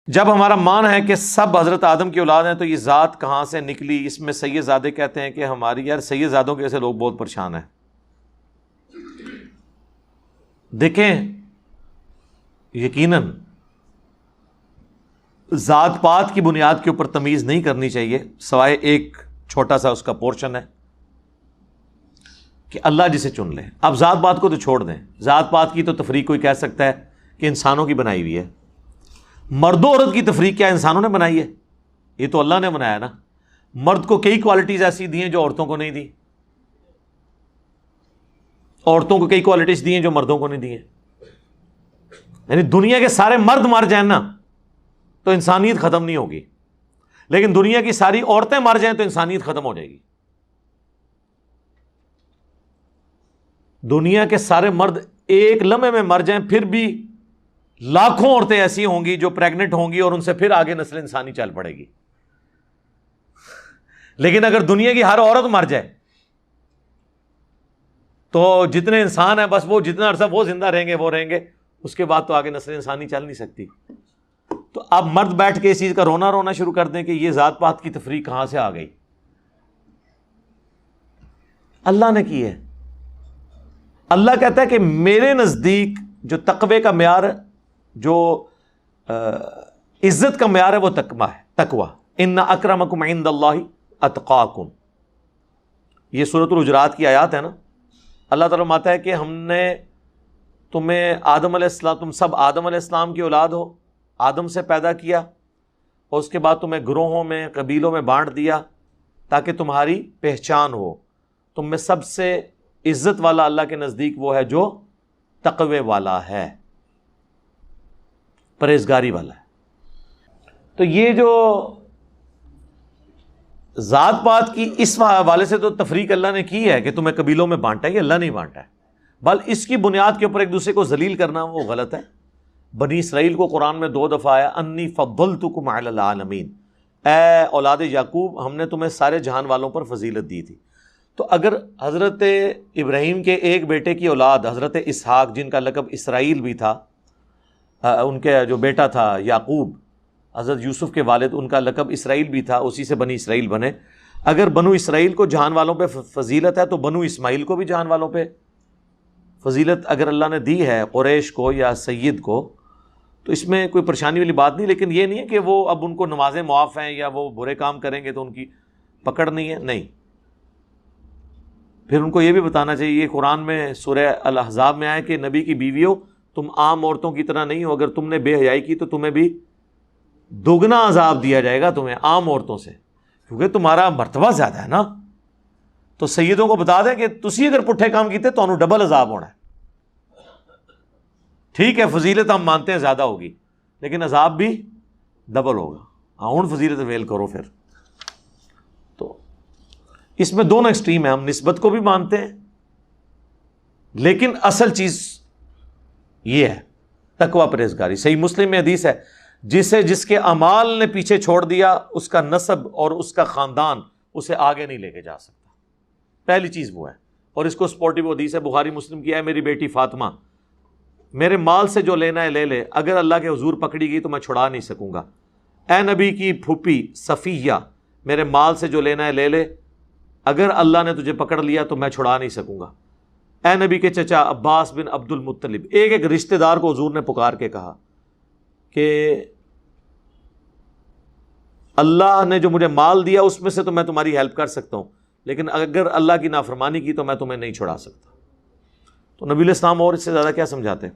جب ہمارا مان ہے کہ سب حضرت آدم کی اولاد ہیں تو یہ ذات کہاں سے نکلی؟ اس میں سید زادے کہتے ہیں کہ ہماری یار سید زادوں کے ایسے لوگ بہت پریشان ہیں. دیکھیں یقیناً ذات پات کی بنیاد کے اوپر تمیز نہیں کرنی چاہیے، سوائے ایک چھوٹا سا اس کا پورشن ہے کہ اللہ جسے چن لے. اب ذات پات کو تو چھوڑ دیں، ذات پات کی تو تفریق کوئی کہہ سکتا ہے کہ انسانوں کی بنائی ہوئی ہے. مرد و عورت کی تفریق کیا انسانوں نے بنائی ہے؟ یہ تو اللہ نے بنایا نا. مرد کو کئی کوالٹیز ایسی دی ہیں جو عورتوں کو نہیں دی، عورتوں کو کئی کوالٹیز دی ہیں جو مردوں کو نہیں دی ہیں. یعنی دنیا کے سارے مرد مر جائیں نا تو انسانیت ختم نہیں ہوگی، لیکن دنیا کی ساری عورتیں مر جائیں تو انسانیت ختم ہو جائے گی. دنیا کے سارے مرد ایک لمحے میں مر جائیں پھر بھی لاکھوں عورتیں ایسی ہوں گی جو پریگننٹ ہوں گی اور ان سے پھر آگے نسل انسانی چل پڑے گی. لیکن اگر دنیا کی ہر عورت مر جائے تو جتنے انسان ہیں بس وہ جتنا عرصہ وہ زندہ رہیں گے وہ رہیں گے، اس کے بعد تو آگے نسل انسانی چل نہیں سکتی. تو اب مرد بیٹھ کے اس چیز کا رونا شروع کر دیں کہ یہ ذات پات کی تفریق کہاں سے آ گئی. اللہ نے کی ہے. اللہ کہتا ہے کہ میرے نزدیک جو تقوی کا معیار، جو عزت کا معیار ہے وہ تقوی ہے. تقوی ان اکرمکم عند اللہ اتقاکم، یہ سورۃ الحجرات کی آیات ہے نا. اللہ تعالیٰ فرماتا ہے کہ ہم نے تمہیں آدم علیہ السلام، تم سب آدم علیہ السلام کی اولاد ہو، آدم سے پیدا کیا اور اس کے بعد تمہیں گروہوں میں قبیلوں میں بانٹ دیا تاکہ تمہاری پہچان ہو. تم میں سب سے عزت والا اللہ کے نزدیک وہ ہے جو تقوی والا ہے، پرہیزگاری والا ہے. تو یہ جو ذات پات کی اس حوالے سے تو تفریق اللہ نے کی ہے کہ تمہیں قبیلوں میں بانٹا ہے، یہ اللہ نہیں بانٹا ہے، بل اس کی بنیاد کے اوپر ایک دوسرے کو ذلیل کرنا وہ غلط ہے. بنی اسرائیل کو قرآن میں 2 دفعہ آیا انی فضلتکم علی العالمین، اے اولاد یعقوب ہم نے تمہیں سارے جہان والوں پر فضیلت دی تھی. تو اگر حضرت ابراہیم کے ایک بیٹے کی اولاد حضرت اسحاق جن کا لقب اسرائیل بھی تھا، ان کے جو بیٹا تھا یعقوب، حضرت یوسف کے والد، ان کا لقب اسرائیل بھی تھا، اسی سے بنی اسرائیل بنے. اگر بنو اسرائیل کو جہان والوں پہ فضیلت ہے تو بنو اسماعیل کو بھی جہان والوں پہ فضیلت اگر اللہ نے دی ہے، قریش کو یا سید کو، تو اس میں کوئی پریشانی والی بات نہیں. لیکن یہ نہیں ہے کہ وہ اب ان کو نمازیں معاف ہیں یا وہ برے کام کریں گے تو ان کی پکڑ نہیں ہے، نہیں. پھر ان کو یہ بھی بتانا چاہیے، یہ قرآن میں سورہ الاحزاب میں آئے کہ نبی کی بیویوں تم عام عورتوں کی طرح نہیں ہو، اگر تم نے بے حیائی کی تو تمہیں بھی دوگنا عذاب دیا جائے گا تمہیں عام عورتوں سے، کیونکہ تمہارا مرتبہ زیادہ ہے نا. تو سیدوں کو بتا دیں کہ تسی اگر پٹھے کام کیتے تو انہوں ڈبل عذاب ہونا ہے. ٹھیک ہے فضیلت ہم مانتے ہیں زیادہ ہوگی لیکن عذاب بھی ڈبل ہوگا. ہاں فضیلت ویل کرو پھر. تو اس میں دونوں ایکسٹریم ہیں، ہم نسبت کو بھی مانتے ہیں لیکن اصل چیز یہ ہے تقوی پرہیزگاری. صحیح مسلم میں حدیث ہے جس کے اعمال نے پیچھے چھوڑ دیا اس کا نسب اور اس کا خاندان اسے آگے نہیں لے کے جا سکتا. پہلی چیز وہ ہے. اور اس کو سپورٹیو حدیث ہے بخاری مسلم کی ہے، میری بیٹی فاطمہ میرے مال سے جو لینا ہے لے لے، اگر اللہ کے حضور پکڑی گئی تو میں چھڑا نہیں سکوں گا. اے نبی کی پھوپھی صفیہ میرے مال سے جو لینا ہے لے لے، اگر اللہ نے تجھے پکڑ لیا تو میں چھڑا نہیں سکوں گا. اے نبی کے چچا عباس بن عبد المطلب، ایک ایک رشتہ دار کو حضور نے پکار کے کہا کہ اللہ نے جو مجھے مال دیا اس میں سے تو میں تمہاری ہیلپ کر سکتا ہوں، لیکن اگر اللہ کی نافرمانی کی تو میں تمہیں نہیں چھڑا سکتا. تو نبی علیہ السلام اور اس سے زیادہ کیا سمجھاتے ہیں؟